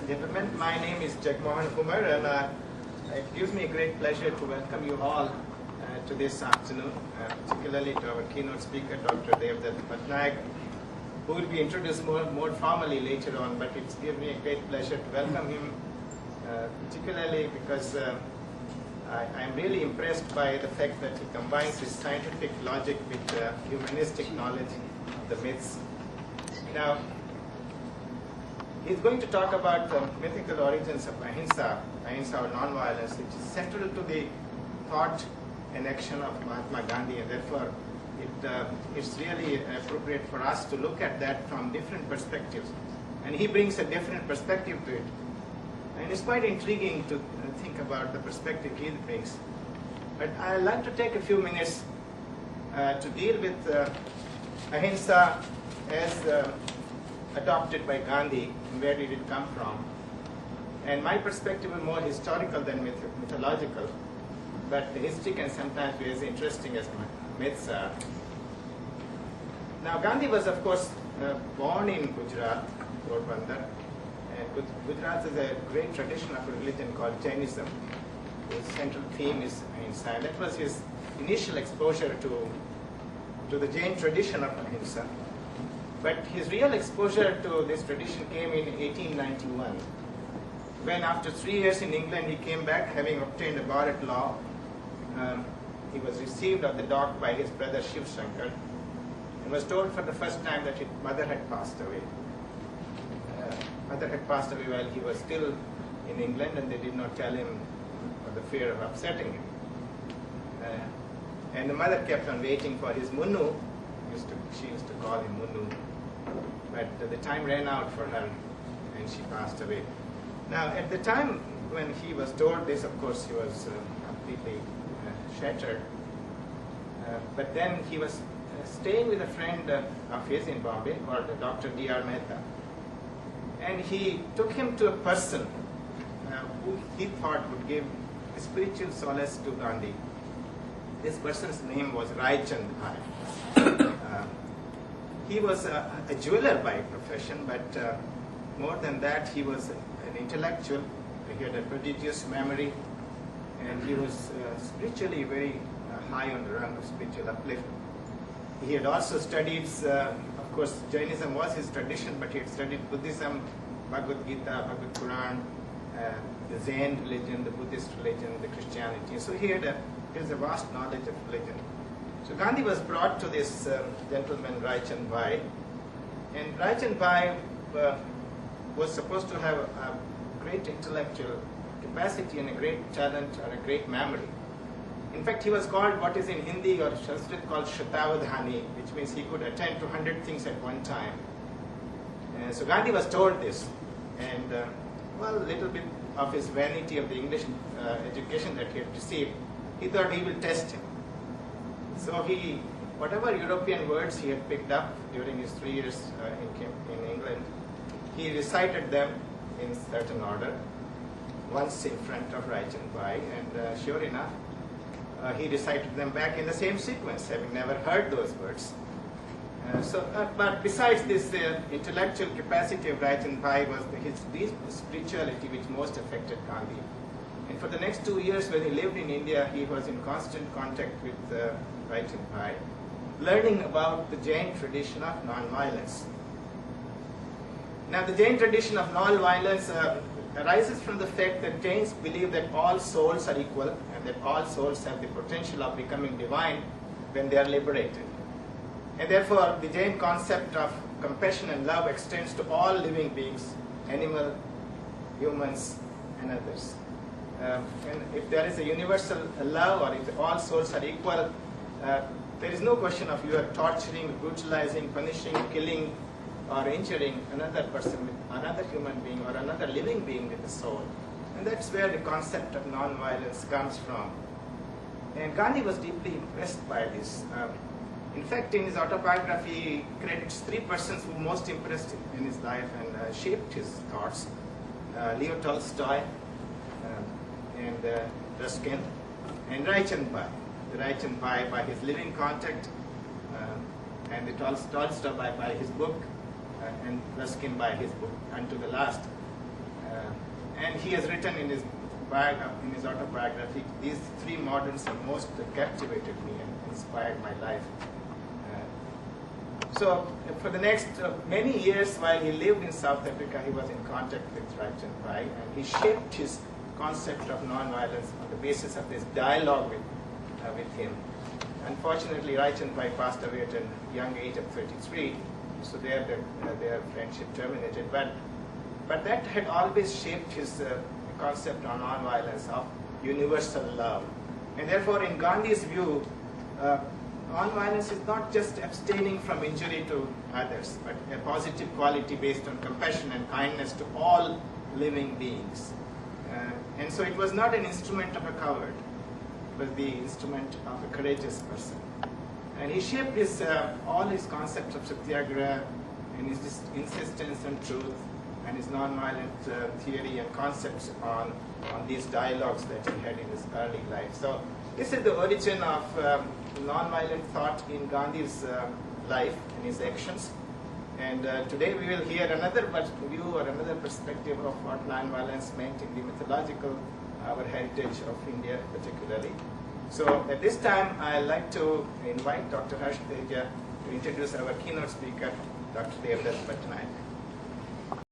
and gentlemen, my name is Jagmohan Kumar, and it gives me a great pleasure to welcome you all to this afternoon, particularly to our keynote speaker, Dr. Devdutt Patnaik, who will be introduced more formally later on, but it's given me a great pleasure to welcome him, particularly because I'm really impressed by the fact that he combines his scientific logic with humanistic knowledge of the myths. Now, he's going to talk about the mythical origins of ahimsa or non-violence, which is central to the thought and action of Mahatma Gandhi, and therefore it's really appropriate for us to look at that from different perspectives. And he brings a different perspective to it. And it's quite intriguing to think about the perspective he brings. But I'd like to take a few minutes to deal with ahimsa as adopted by Gandhi, and where did it come from. And my perspective is more historical than mythological, but the history can sometimes be as interesting as myths are. Now, Gandhi was, of course, born in Gujarat, Porbandar, and Gujarat is a great tradition of a religion called Jainism, whose central theme is ahimsa. And that was his initial exposure to the Jain tradition of ahimsa. But his real exposure to this tradition came in 1891, when after 3 years in England he came back having obtained a bar at law. He was received at the dock by his brother Shiv Shankar and was told for the first time that his mother had passed away. Mother had passed away while he was still in England, and they did not tell him for the fear of upsetting him. And the mother kept on waiting for his Munnu. She used to call him Munnu. But the time ran out for her, and she passed away. Now, at the time when he was told this, of course, he was completely shattered. But then he was staying with a friend of his in Bombay called Dr. D.R. Mehta. And he took him to a person who he thought would give spiritual solace to Gandhi. This person's name was Rai Chand Bhai. He was a jeweler by profession, but more than that, he was an intellectual. He had a prodigious memory, and he was spiritually very high on the rung of spiritual uplift. He had also studied, of course, Jainism was his tradition, but he had studied Buddhism, Bhagavad Gita, Bhagavad Quran, the Zen religion, the Buddhist religion, the Christianity. So he has a vast knowledge of religion. So Gandhi was brought to this gentleman, Rai Chand Bhai, and Rai Chand Bhai was supposed to have a great intellectual capacity and a great talent and a great memory. In fact, he was called what is in Hindi or Sanskrit called Shatavadhani, which means he could attend to 100 things at one time. So Gandhi was told this, and a little bit of his vanity of the English education that he had received, he thought he will test him. So whatever European words he had picked up during his 3 years in England, he recited them in certain order, once in front of Rai Chand Bhai, and sure enough, he recited them back in the same sequence, having never heard those words. But besides this intellectual capacity of Rai Chand Bhai was his deep spirituality which most affected Gandhi. And for the next 2 years when he lived in India, he was in constant contact with Rai Chand Bhai, learning about the Jain tradition of non-violence. Now, the Jain tradition of non-violence arises from the fact that Jains believe that all souls are equal and that all souls have the potential of becoming divine when they are liberated. And therefore, the Jain concept of compassion and love extends to all living beings, animal, humans, and others. And if there is a universal love, or if all souls are equal, there is no question of you are torturing, brutalizing, punishing, killing, or injuring another person, another human being, or another living being with a soul. And that's where the concept of non-violence comes from. And Gandhi was deeply impressed by this. In fact, in his autobiography, he credits 3 persons who most impressed him in his life and shaped his thoughts. Leo Tolstoy, and Ruskin, and Rai Chand Bhai. Rai Chand Bhai by his living contact, and the Tolstoy by his book, and Ruskin by his book, Unto the Last. And he has written in his autobiography, these three moderns have most captivated me and inspired my life. So for the next many years while he lived in South Africa, he was in contact with Raichand Pai, and he shaped his concept of nonviolence on the basis of this dialogue with him. Unfortunately, Raichand Pai passed away at a young age of 33, so their friendship terminated. But that had always shaped his concept on nonviolence of universal love. And therefore, in Gandhi's view, nonviolence is not just abstaining from injury to others, but a positive quality based on compassion and kindness to all living beings. And so it was not an instrument of a coward, but the instrument of a courageous person. And he shaped all his concepts of satyagraha and his insistence on truth and his nonviolent theory and concepts on these dialogues that he had in his early life. So this is the origin of nonviolent thought in Gandhi's life and his actions. And today we will hear another view or another perspective of what nonviolence meant in the mythological, our heritage of India particularly. So at this time, I'd like to invite Dr. Harsh Teja to introduce our keynote speaker, Dr. Devdutt Pattanaik.